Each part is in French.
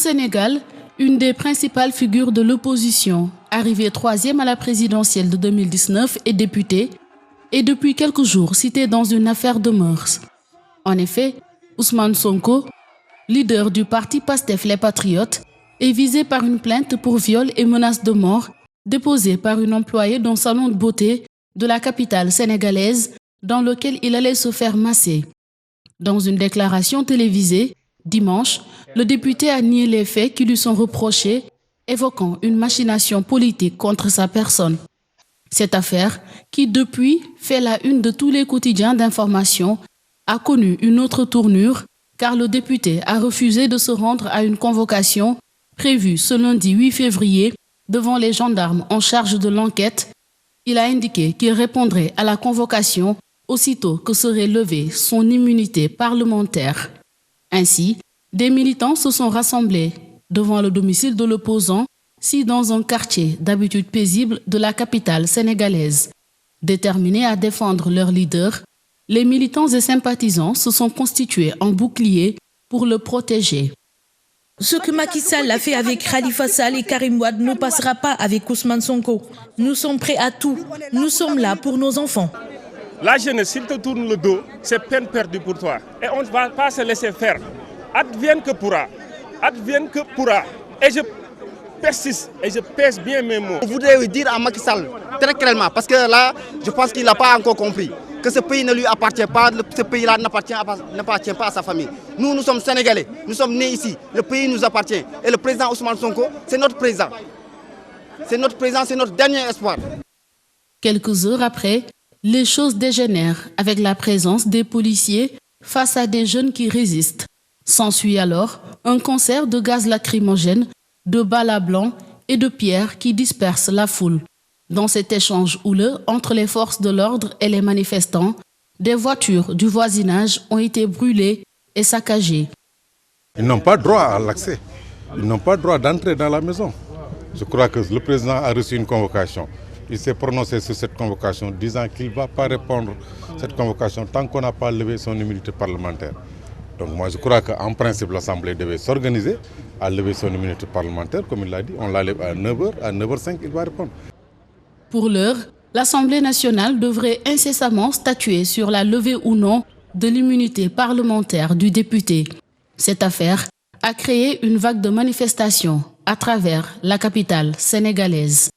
Sénégal, une des principales figures de l'opposition, arrivée 3e à la présidentielle de 2019 et députée, est depuis quelques jours citée dans une affaire de mœurs. En effet, Ousmane Sonko, leader du parti Pastef Les Patriotes, est visé par une plainte pour viol et menace de mort déposée par une employée d'un salon de beauté de la capitale sénégalaise dans lequel il allait se faire masser. Dans une déclaration télévisée, dimanche, le député a nié les faits qui lui sont reprochés, évoquant une machination politique contre sa personne. Cette affaire, qui depuis fait la une de tous les quotidiens d'information, a connu une autre tournure car le député a refusé de se rendre à une convocation prévue ce lundi 8 février devant les gendarmes en charge de l'enquête. Il a indiqué qu'il répondrait à la convocation aussitôt que serait levée son immunité parlementaire. Ainsi, des militants se sont rassemblés devant le domicile de l'opposant, si dans un quartier d'habitude paisible de la capitale sénégalaise. Déterminés à défendre leur leader, les militants et sympathisants se sont constitués en bouclier pour le protéger. Ce que Macky Sall a fait avec Khalifa Sall et Karim Wade ne passera pas avec Ousmane Sonko. Nous sommes prêts à tout. Nous sommes là pour nos enfants. La jeunesse, s'il te tourne le dos, c'est peine perdue pour toi. Et on ne va pas se laisser faire. Advienne que pourra. Advienne que pourra. Et je persiste et je pèse bien mes mots. Je voudrais dire à Macky Sall très clairement, parce que là, je pense qu'il n'a pas encore compris que ce pays ne lui appartient pas, ce pays-là n'appartient pas à sa famille. Nous sommes Sénégalais, nous sommes nés ici, le pays nous appartient. Et le président Ousmane Sonko, c'est notre président. C'est notre président, c'est notre dernier espoir. Quelques heures après, les choses dégénèrent avec la présence des policiers face à des jeunes qui résistent. S'ensuit alors un concert de gaz lacrymogène, de balles à blanc et de pierres qui dispersent la foule. Dans cet échange houleux entre les forces de l'ordre et les manifestants, des voitures du voisinage ont été brûlées et saccagées. Ils n'ont pas droit à l'accès. Ils n'ont pas droit d'entrer dans la maison. Je crois que le président a reçu une convocation. Il s'est prononcé sur cette convocation, disant qu'il ne va pas répondre à cette convocation tant qu'on n'a pas levé son immunité parlementaire. Donc moi je crois qu'en principe l'Assemblée devait s'organiser à lever son immunité parlementaire, comme il l'a dit. On la lève à 9h, à 9h05 il va répondre. Pour l'heure, l'Assemblée nationale devrait incessamment statuer sur la levée ou non de l'immunité parlementaire du député. Cette affaire a créé une vague de manifestations à travers la capitale sénégalaise.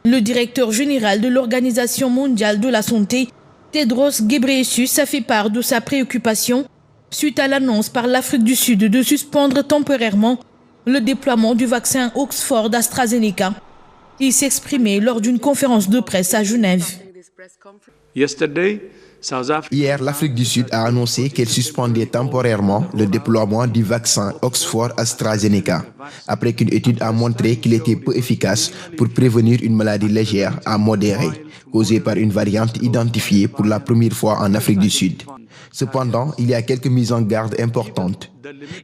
Le directeur général de l'Organisation mondiale de la santé, Tedros Ghebreyesus, a fait part de sa préoccupation suite à l'annonce par l'Afrique du Sud de suspendre temporairement le déploiement du vaccin Oxford AstraZeneca. Il s'exprimait lors d'une conférence de presse à Genève. Hier, l'Afrique du Sud a annoncé qu'elle suspendait temporairement le déploiement du vaccin Oxford AstraZeneca, après qu'une étude a montré qu'il était peu efficace pour prévenir une maladie légère à modérée, causée par une variante identifiée pour la première fois en Afrique du Sud. Cependant, il y a quelques mises en garde importantes,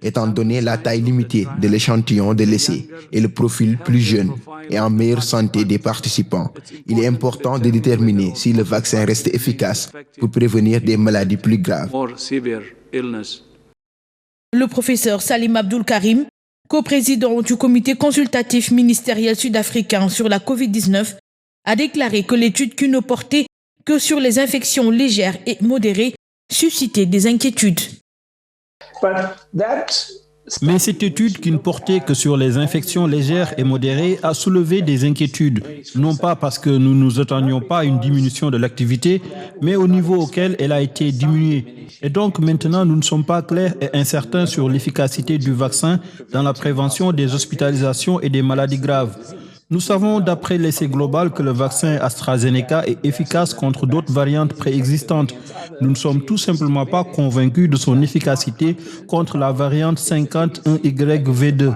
étant donné la taille limitée de l'échantillon de l'essai et le profil plus jeune et en meilleure santé des participants. Il est important de déterminer si le vaccin reste efficace pour prévenir des maladies plus graves. Le professeur Salim Abdoul Karim, coprésident du comité consultatif ministériel sud-africain sur la Covid-19, a déclaré que l'étude qui ne portait que sur les infections légères et modérées suscitait des inquiétudes. Mais cette étude qui ne portait que sur les infections légères et modérées a soulevé des inquiétudes, non pas parce que nous ne nous attendions pas à une diminution de l'activité, mais au niveau auquel elle a été diminuée. Et donc maintenant, nous ne sommes pas clairs et incertains sur l'efficacité du vaccin dans la prévention des hospitalisations et des maladies graves. Nous savons d'après l'essai global que le vaccin AstraZeneca est efficace contre d'autres variantes préexistantes. Nous ne sommes tout simplement pas convaincus de son efficacité contre la variante 51YV2.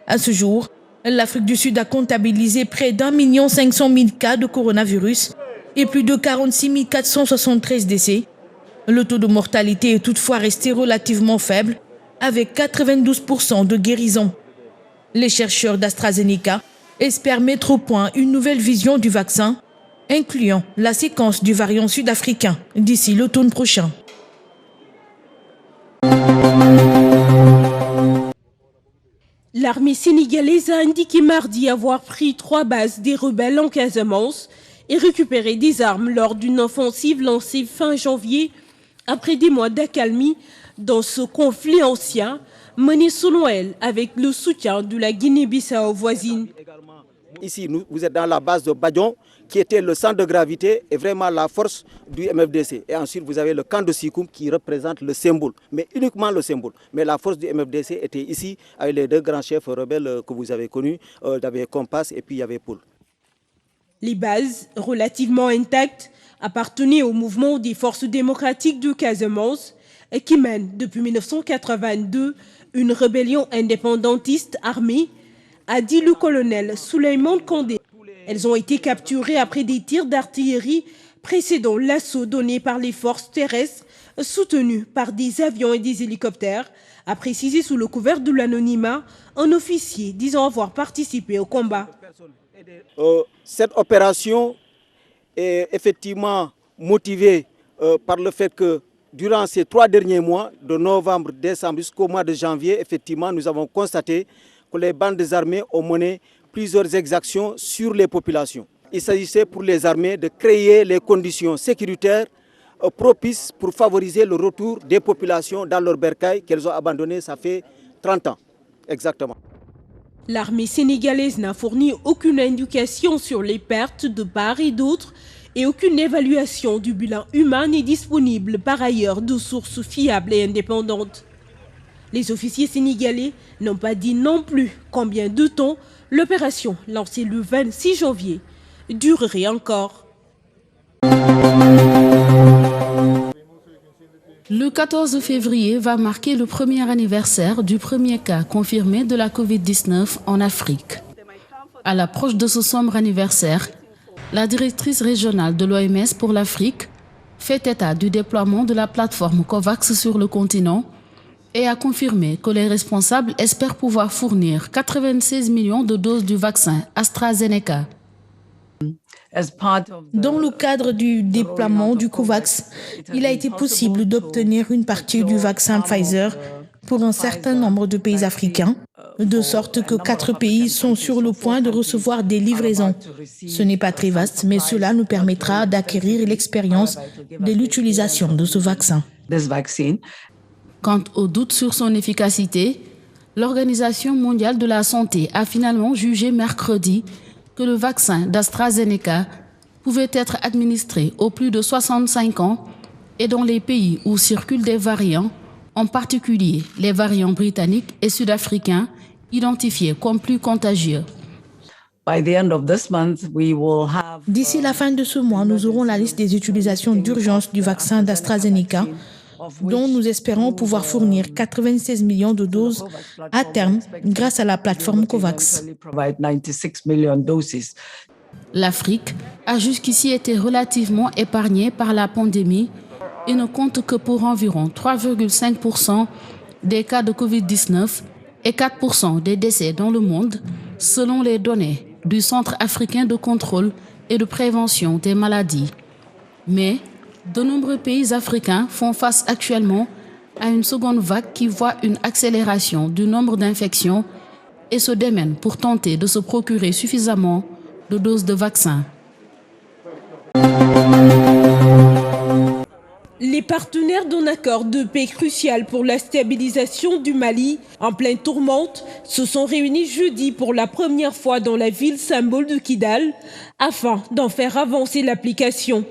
À ce jour, l'Afrique du Sud a comptabilisé près d'1 500 000 cas de coronavirus et plus de 46 473 décès. Le taux de mortalité est toutefois resté relativement faible, avec 92% de guérison. Les chercheurs d'AstraZeneca espèrent mettre au point une nouvelle vision du vaccin incluant la séquence du variant sud-africain d'ici l'automne prochain. L'armée sénégalaise a indiqué mardi avoir pris 3 bases des rebelles en Casamance et récupéré des armes lors d'une offensive lancée fin janvier après des mois d'accalmie dans ce conflit ancien mené selon elle avec le soutien de la Guinée-Bissau voisine. Ici, vous êtes dans la base de Badion, qui était le centre de gravité et vraiment la force du MFDC. Et ensuite, vous avez le camp de Sikoum qui représente le symbole, mais uniquement le symbole. Mais la force du MFDC était ici avec les 2 grands chefs rebelles que vous avez connus. Il y avait Compass et puis il y avait Poul. Les bases, relativement intactes, appartenaient au mouvement des forces démocratiques de Casamance qui mène depuis 1982 une rébellion indépendantiste armée, a dit le colonel Souleymane Kandé. Elles ont été capturées après des tirs d'artillerie précédant l'assaut donné par les forces terrestres soutenues par des avions et des hélicoptères, a précisé sous le couvert de l'anonymat un officier disant avoir participé au combat. Cette opération est effectivement motivée par le fait que durant ces 3 derniers mois, de novembre, décembre jusqu'au mois de janvier, effectivement, nous avons constaté que les bandes armées ont mené plusieurs exactions sur les populations. Il s'agissait pour les armées de créer les conditions sécuritaires propices pour favoriser le retour des populations dans leur bercail qu'elles ont abandonné, ça fait 30 ans exactement. L'armée sénégalaise n'a fourni aucune indication sur les pertes de part et d'autre et aucune évaluation du bilan humain n'est disponible par ailleurs de sources fiables et indépendantes. Les officiers sénégalais n'ont pas dit non plus combien de temps l'opération lancée le 26 janvier durerait encore. Le 14 février va marquer le premier anniversaire du premier cas confirmé de la Covid-19 en Afrique. À l'approche de ce sombre anniversaire, la directrice régionale de l'OMS pour l'Afrique fait état du déploiement de la plateforme COVAX sur le continent et a confirmé que les responsables espèrent pouvoir fournir 96 millions de doses du vaccin AstraZeneca. Dans le cadre du déploiement du COVAX, il a été possible d'obtenir une partie du vaccin Pfizer pour un certain nombre de pays africains, de sorte que 4 pays sont sur le point de recevoir des livraisons. Ce n'est pas très vaste, mais cela nous permettra d'acquérir l'expérience de l'utilisation de ce vaccin. Quant au doute sur son efficacité, l'Organisation mondiale de la santé a finalement jugé mercredi que le vaccin d'AstraZeneca pouvait être administré aux plus de 65 ans et dans les pays où circulent des variants, en particulier les variants britanniques et sud-africains, identifiés comme plus contagieux. D'ici la fin de ce mois, nous aurons la liste des utilisations d'urgence du vaccin d'AstraZeneca, dont nous espérons pouvoir fournir 96 millions de doses à terme grâce à la plateforme COVAX. L'Afrique a jusqu'ici été relativement épargnée par la pandémie et ne compte que pour environ 3,5% des cas de Covid-19 et 4% des décès dans le monde, selon les données du Centre africain de contrôle et de prévention des maladies. Mais de nombreux pays africains font face actuellement à une seconde vague qui voit une accélération du nombre d'infections et se démènent pour tenter de se procurer suffisamment de doses de vaccins. Les partenaires d'un accord de paix crucial pour la stabilisation du Mali, en pleine tourmente, se sont réunis jeudi pour la première fois dans la ville symbole de Kidal, afin d'en faire avancer l'application.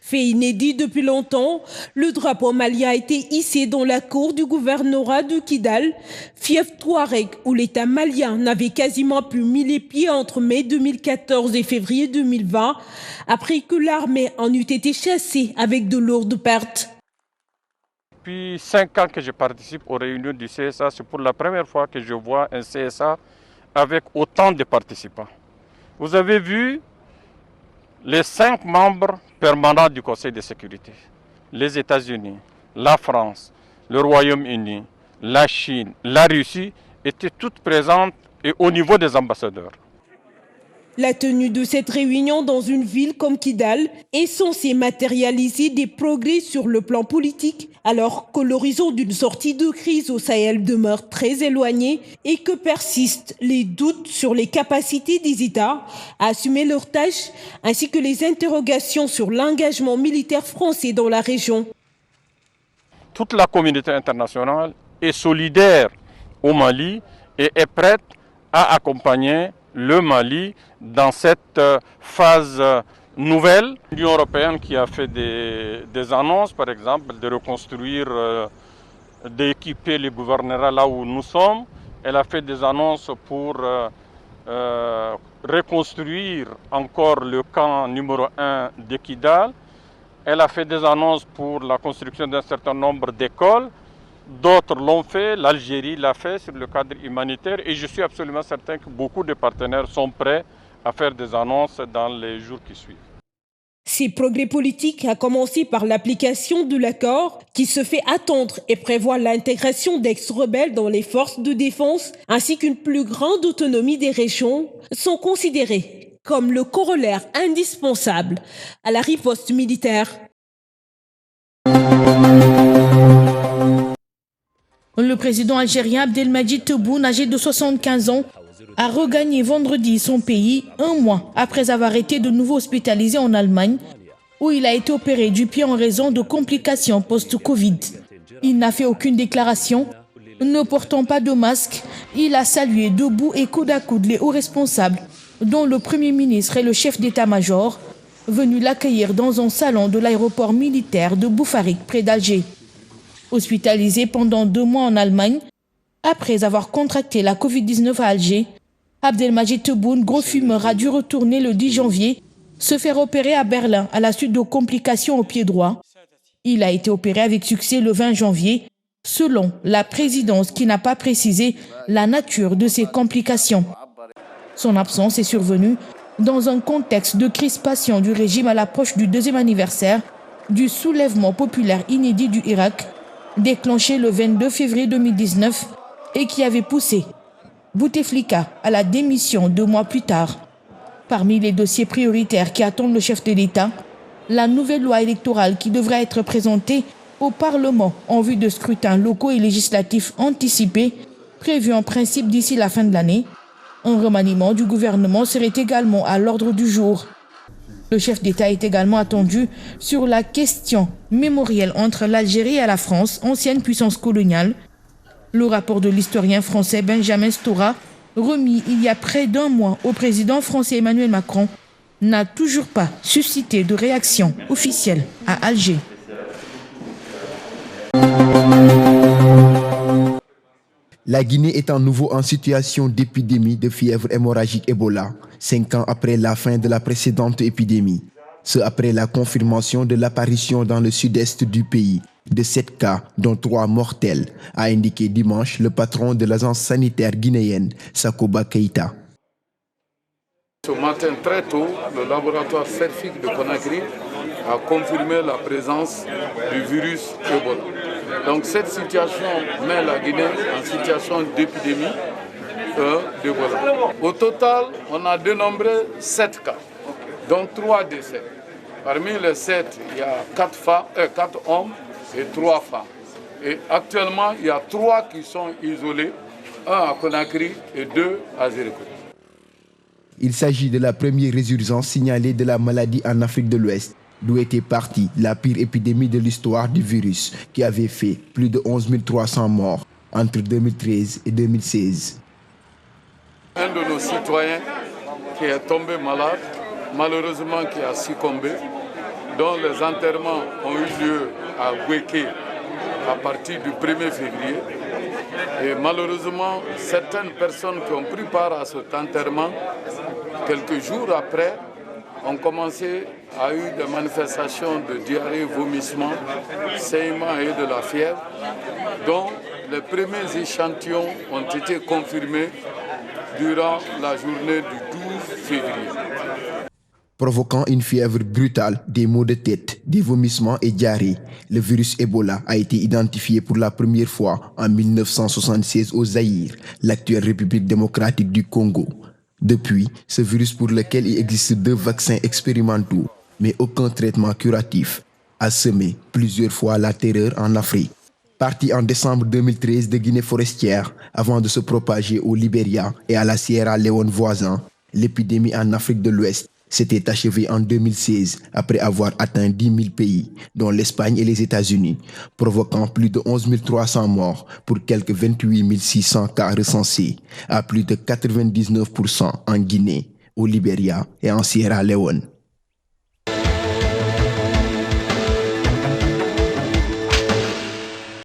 Fait inédit depuis longtemps, le drapeau malien a été hissé dans la cour du gouvernorat de Kidal, fief Touareg où l'État malien n'avait quasiment plus mis les pieds entre mai 2014 et février 2020, après que l'armée en eût été chassée avec de lourdes pertes. Depuis 5 ans que je participe aux réunions du CSA, c'est pour la première fois que je vois un CSA avec autant de participants. Vous avez vu les 5 membres permanents du Conseil de sécurité, les États-Unis, la France, le Royaume-Uni, la Chine, la Russie, étaient toutes présentes et au niveau des ambassadeurs. La tenue de cette réunion dans une ville comme Kidal est censée matérialiser des progrès sur le plan politique, alors que l'horizon d'une sortie de crise au Sahel demeure très éloigné et que persistent les doutes sur les capacités des États à assumer leurs tâches, ainsi que les interrogations sur l'engagement militaire français dans la région. Toute la communauté internationale est solidaire au Mali et est prête à accompagner le Mali dans cette phase nouvelle. L'Union européenne qui a fait des annonces, par exemple, de reconstruire, d'équiper les gouverneurs là où nous sommes. Elle a fait des annonces pour reconstruire encore le camp numéro 1 de Kidal. Elle a fait des annonces pour la construction d'un certain nombre d'écoles. D'autres l'ont fait, l'Algérie l'a fait sur le cadre humanitaire et je suis absolument certain que beaucoup de partenaires sont prêts à faire des annonces dans les jours qui suivent. Ces progrès politiques a commencé par l'application de l'accord qui se fait attendre et prévoit l'intégration d'ex-rebelles dans les forces de défense ainsi qu'une plus grande autonomie des régions sont considérés comme le corollaire indispensable à la riposte militaire. Le président algérien Abdelmadjid Tebboune, âgé de 75 ans, a regagné vendredi son pays un mois après avoir été de nouveau hospitalisé en Allemagne, où il a été opéré du pied en raison de complications post-Covid. Il n'a fait aucune déclaration. Ne portant pas de masque, il a salué debout et coude à coude les hauts responsables, dont le Premier ministre et le chef d'état-major, venus l'accueillir dans un salon de l'aéroport militaire de Boufarik, près d'Alger. Hospitalisé pendant 2 mois en Allemagne, après avoir contracté la Covid-19 à Alger, Abdelmadjid Tebboune, gros fumeur, a dû retourner le 10 janvier, se faire opérer à Berlin à la suite de complications au pied droit. Il a été opéré avec succès le 20 janvier, selon la présidence qui n'a pas précisé la nature de ces complications. Son absence est survenue dans un contexte de crispation du régime à l'approche du 2e anniversaire du soulèvement populaire inédit du Irak, déclenché le 22 février 2019 et qui avait poussé Bouteflika à la démission 2 mois plus tard. Parmi les dossiers prioritaires qui attendent le chef de l'État, la nouvelle loi électorale qui devra être présentée au Parlement en vue de scrutins locaux et législatifs anticipés, prévus en principe d'ici la fin de l'année. Un remaniement du gouvernement serait également à l'ordre du jour. Le chef d'État est également attendu sur la question mémorielle entre l'Algérie et la France, ancienne puissance coloniale. Le rapport de l'historien français Benjamin Stora, remis il y a près d'1 mois au président français Emmanuel Macron, n'a toujours pas suscité de réaction officielle à Alger. La Guinée est à nouveau en situation d'épidémie de fièvre hémorragique Ebola, 5 ans après la fin de la précédente épidémie. Ce après la confirmation de l'apparition dans le sud-est du pays de 7 cas, dont 3 mortels, a indiqué dimanche le patron de l'agence sanitaire guinéenne, Sakoba Keïta. Ce matin très tôt, le laboratoire scientifique de Conakry a confirmé la présence du virus Ebola. Donc cette situation met la Guinée en situation d'épidémie d'Ebola. Au total, on a dénombré 7 cas, dont 3 décès. Parmi les 7, il y a 4 hommes et 3 femmes. Et actuellement, il y a 3 qui sont isolés, 1 à Conakry et 2 à Zérékoudi. Il s'agit de la première résurgence signalée de la maladie en Afrique de l'Ouest, d'où était partie la pire épidémie de l'histoire du virus, qui avait fait plus de 11 300 morts entre 2013 et 2016. Un de nos citoyens qui est tombé malade, malheureusement qui a succombé, dont les enterrements ont eu lieu à Gouéké à partir du 1er février. Et malheureusement, certaines personnes qui ont pris part à cet enterrement, quelques jours après, ont commencé à eu des manifestations de diarrhée, vomissement, saignement et de la fièvre, dont les premiers échantillons ont été confirmés durant la journée du 12 février. Provoquant une fièvre brutale, des maux de tête, des vomissements et diarrhée, le virus Ebola a été identifié pour la première fois en 1976 au Zaïre, l'actuelle République démocratique du Congo. Depuis, ce virus pour lequel il existe 2 vaccins expérimentaux, mais aucun traitement curatif, a semé plusieurs fois la terreur en Afrique. Parti en décembre 2013 de Guinée forestière avant de se propager au Libéria et à la Sierra Leone voisin, l'épidémie en Afrique de l'Ouest s'était achevée en 2016 après avoir atteint 10 000 pays, dont l'Espagne et les États-Unis, provoquant plus de 11 300 morts pour quelques 28 600 cas recensés, à plus de 99% en Guinée, au Libéria et en Sierra Leone.